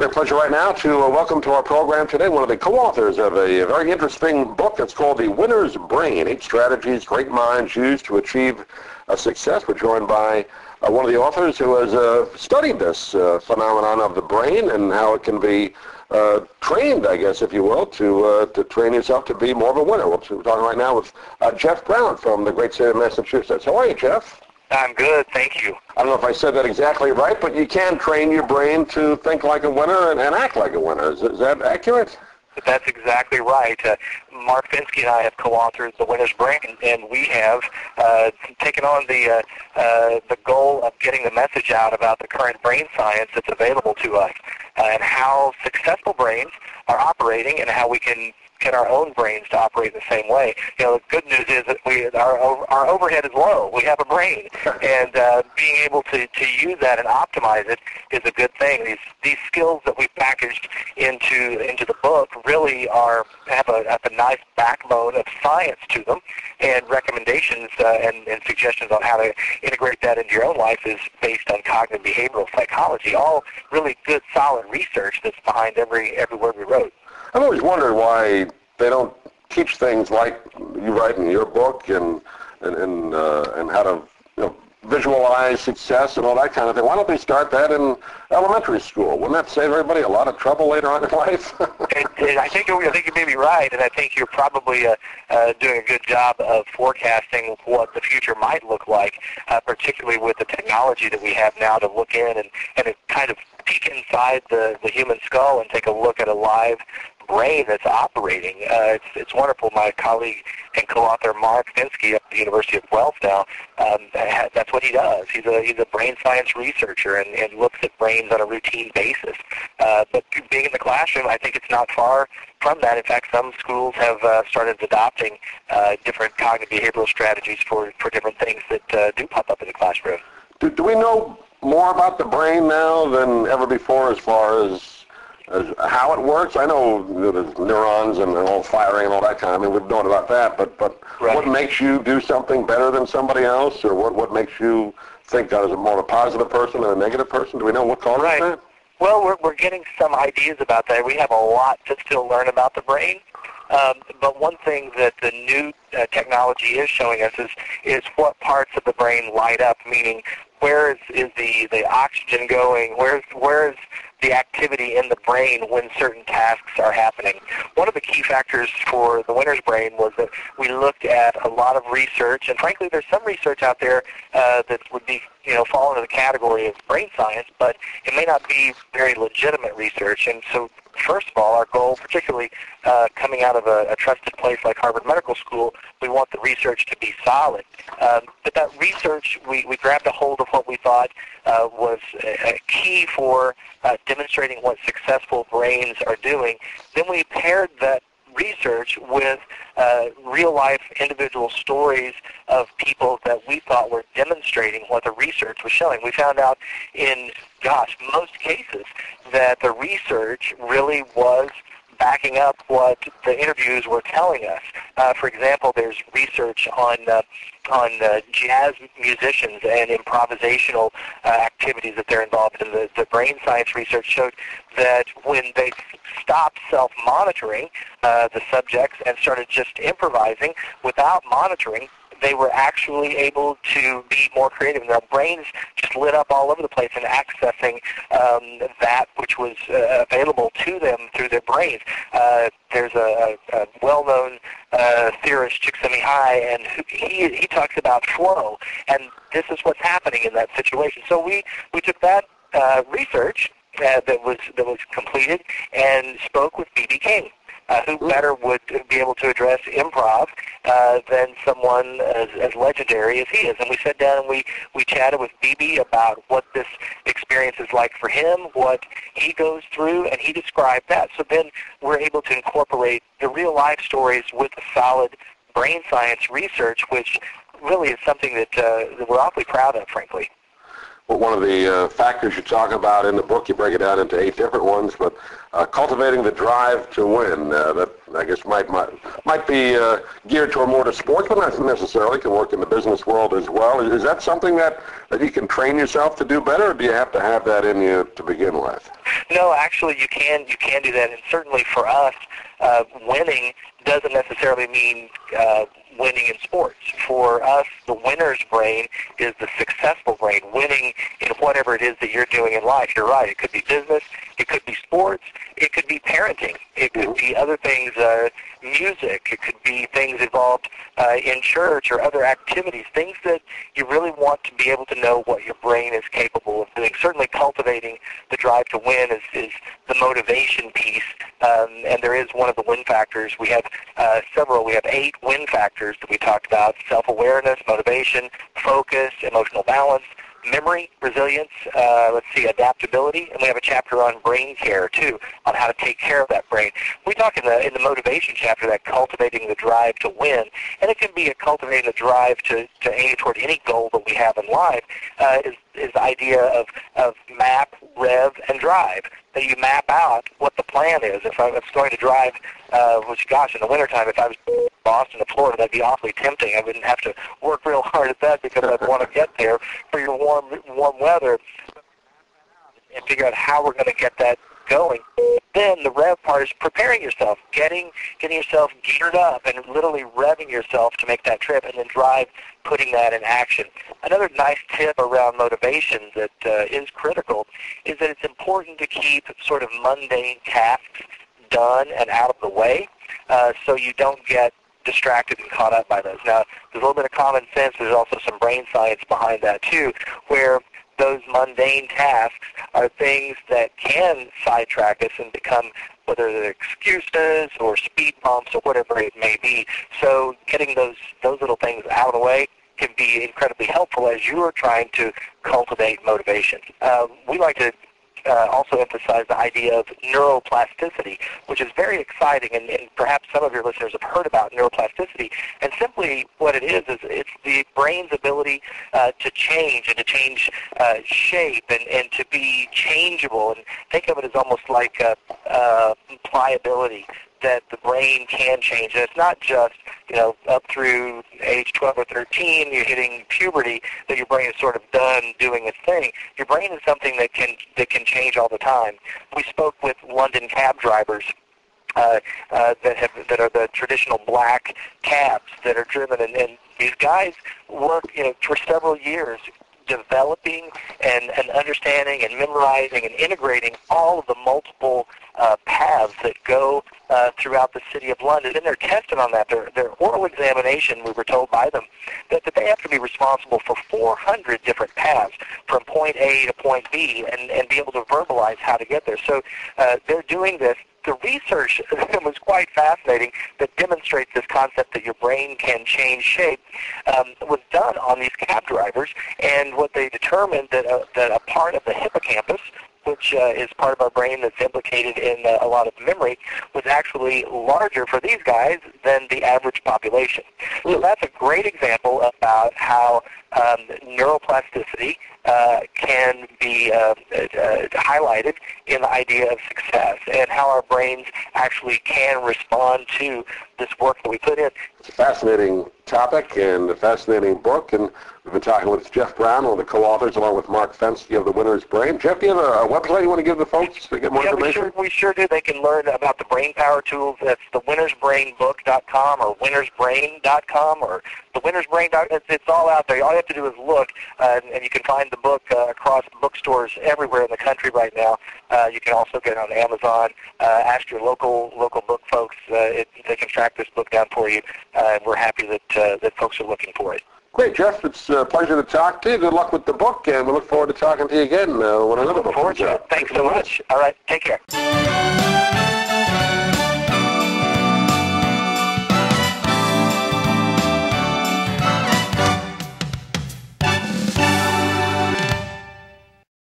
Great pleasure right now to welcome to our program today one of the co-authors of a very interesting book that's called The Winner's Brain, 8 Strategies Great Minds Use to Achieve Success. We're joined by one of the authors who has studied this phenomenon of the brain and how it can be trained, I guess, if you will, to train yourself to be more of a winner. We're talking right now with Jeff Brown from the great state of Massachusetts. How are you, Jeff? I'm good, thank you. I don't know if I said that exactly right, but you can train your brain to think like a winner and act like a winner. Is that accurate? That's exactly right. Mark Finsky and I have co-authored The Winner's Brain, and we have taken on the goal of getting the message out about the current brain science that's available to us and how successful brains are operating and how we can get our own brains to operate in the same way. You know, the good news is that our overhead is low. We have a brain, and being able to use that and optimize it is a good thing. These skills that we've packaged into the book really have a nice backbone of science to them, and recommendations and suggestions on how to integrate that into your own life is based on cognitive behavioral psychology. All really good, solid research that's behind every word we wrote. I've always wondered why they don't teach things like you write in your book and how to visualize success and all that kind of thing. Why don't they start that in elementary school? Wouldn't that save everybody a lot of trouble later on in life? I think you may be right, and I think you're probably doing a good job of forecasting what the future might look like, particularly with the technology that we have now to look in and kind of peek inside the human skull and take a look at a live brain that's operating. It's wonderful. My colleague and co-author Mark Finsky at the University of Guelph now, that's what he does. He's a brain science researcher and looks at brains on a routine basis. But being in the classroom, I think it's not far from that. In fact, some schools have started adopting different cognitive behavioral strategies for different things that do pop up in the classroom. Do we know more about the brain now than ever before as far as how it works? I know there's neurons and all firing and all that kind of thing. We've known about that, but right. What makes you do something better than somebody else, or what makes you think that is more of a positive person than a negative person? Do we know what causes that? Well, we're getting some ideas about that. We have a lot to still learn about the brain. But one thing that the new technology is showing us is what parts of the brain light up, meaning where is the oxygen going, where's the activity in the brain when certain tasks are happening. One of the key factors for the winner's brain was that we looked at a lot of research, and frankly there's some research out there that would be fall into the category of brain science, but it may not be very legitimate research. And so first of all, our goal, particularly coming out of a trusted place like Harvard Medical School, we want the research to be solid. But that research, we grabbed a hold of what we thought was a key for demonstrating what successful brains are doing. Then we paired that research with real-life individual stories of people that we thought were demonstrating what the research was showing. We found out in, most cases that the research really was backing up what the interviews were telling us. For example, there's research on jazz musicians and improvisational activities that they're involved in. The brain science research showed that when they stopped self-monitoring the subjects and started just improvising without monitoring, they were actually able to be more creative. And their brains just lit up all over the place and accessing that which was available to them through their brains. There's a well-known theorist, Csikszentmihalyi, and he talks about flow, and this is what's happening in that situation. So we took that research that was completed and spoke with B.B. King. Who better would be able to address improv than someone as legendary as he is? And we sat down and we chatted with B.B. about what this experience is like for him, what he goes through, and he described that. So then we're able to incorporate the real-life stories with the solid brain science research, which really is something that we're awfully proud of, frankly. Well, one of the factors you talk about in the book, you break it down into 8 different ones, but cultivating the drive to win, that I guess might be geared toward more to sports, but not necessarily. Can work in the business world as well. Is that something that you can train yourself to do better, or do you have to have that in you to begin with? No, actually, you can do that, and certainly for us, winning doesn't necessarily mean winning in sports. For us, the winner's brain is the successful brain, winning in whatever it is that you're doing in life. You're right. It could be business. It could be sports. It could be parenting. It could be other things, music. It could be things involved in church or other activities, things that you really want to be able to know what your brain is capable of doing. Certainly cultivating the drive to win is the motivation piece, and there is one of the win factors. We have several. We have 8 win factors that we talked about: self-awareness, motivation, focus, emotional balance, memory, resilience, adaptability, and we have a chapter on brain care, too, on how to take care of that brain. We talk in the motivation chapter that cultivating the drive to win, and it can be a cultivating the drive to aim toward any goal that we have in life, is the idea of map, rev, and drive. That you map out what the plan is. If I was going to drive, in the wintertime, if I was in Boston to Florida, that'd be awfully tempting. I wouldn't have to work real hard at that because I'd want to get there for your warm weather and figure out how we're going to get that going. Then the rev part is preparing yourself, getting yourself geared up and literally revving yourself to make that trip, and then drive, putting that in action. Another nice tip around motivation that is critical is that it's important to keep sort of mundane tasks done and out of the way so you don't get distracted and caught up by those. Now, there's a little bit of common sense. There's also some brain science behind that, too, where those mundane tasks are things that can sidetrack us and become, whether they're excuses or speed bumps or whatever it may be. So getting those little things out of the way can be incredibly helpful as you are trying to cultivate motivation. We like to also emphasize the idea of neuroplasticity, which is very exciting, and perhaps some of your listeners have heard about neuroplasticity. And simply what it is it's the brain's ability to change and to change shape and to be changeable. And think of it as almost like pliability, that the brain can change. And it's not just, up through age 12 or 13, you're hitting puberty, that your brain is sort of done doing its thing. Your brain is something that can change all the time. We spoke with London cab drivers that are the traditional black cabs that are driven, and these guys work for several years developing and understanding and memorizing and integrating all of the multiple paths that go throughout the city of London. And they're tested on that. Their oral examination, we were told by them, that they have to be responsible for 400 different paths from point A to point B and be able to verbalize how to get there. So they're doing this. The research was quite fascinating that demonstrates this concept that your brain can change shape was done on these cab drivers, and what they determined that a part of the hippocampus, which is part of our brain that's implicated in a lot of memory, was actually larger for these guys than the average population. So that's a great example about how neuroplasticity can be highlighted in the idea of success, and how our brains actually can respond to this work that we put in. It's a fascinating topic and a fascinating book, and we've been talking with Jeff Brown, one of the co-authors, along with Mark Fensky of The Winner's Brain. Jeff, do you have a website you want to give the folks to get more information? We sure do. They can learn about the brain power tools. That's thewinnersbrainbook.com or winnersbrain.com or thewinnersbrain.com. It's all out there. All you have to do is look, and you can find the book across bookstores everywhere in the country right now. You can also get it on Amazon. Ask your local book folks. They can track this book down for you, and we're happy that folks are looking for it. Great, Jeff. It's a pleasure to talk to you. Good luck with the book, and we look forward to talking to you again when another book comes out. Thanks so much. All right, take care.